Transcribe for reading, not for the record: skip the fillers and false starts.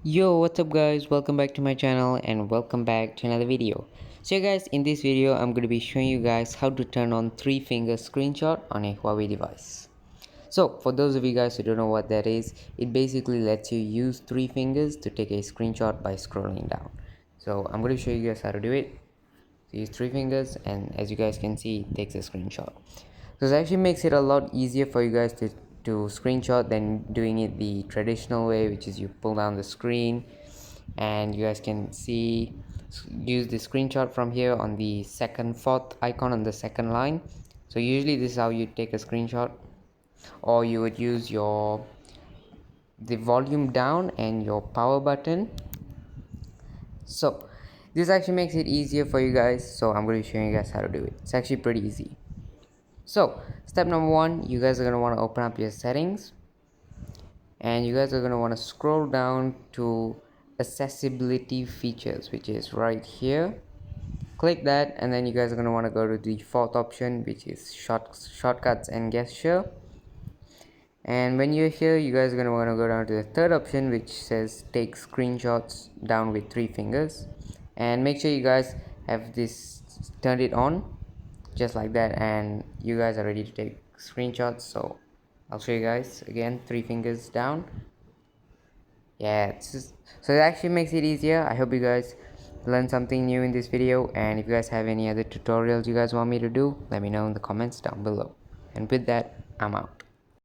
Yo, what's up guys, welcome back to my channel and welcome back to another video. So guys, in this video I'm going to be showing you guys how to turn on 3-finger screenshot on a Huawei device. So for those of you guys who don't know what that is, it basically lets you use 3 fingers to take a screenshot by scrolling down. So I'm going to show you guys how to do it. So use 3 fingers, and as you guys can see, it takes a screenshot. So this actually makes it a lot easier for you guys to screenshot than doing it the traditional way, which is you pull down the screen and you guys can see, use the screenshot from here on the fourth icon on the second line. So usually this is how you take a screenshot, or you would use the volume down and your power button. So this actually makes it easier for you guys, so I'm going to be showing you guys how to do it. It's actually pretty easy. So step number one, you guys are going to want to open up your settings, and you guys are going to want to scroll down to accessibility features, which is right here. Click that, and then you guys are going to want to go to the fourth option, which is shortcuts and gesture. And when you're here, you guys are going to want to go down to the third option, which says take screenshots down with 3 fingers, and make sure you guys have this turned it on just like that, and you guys are ready to take screenshots. So I'll show you guys again. 3 fingers down. Yeah, so it actually makes it easier. I hope you guys learned something new in this video, and if you guys have any other tutorials you guys want me to do, let me know in the comments down below. And with that, I'm out.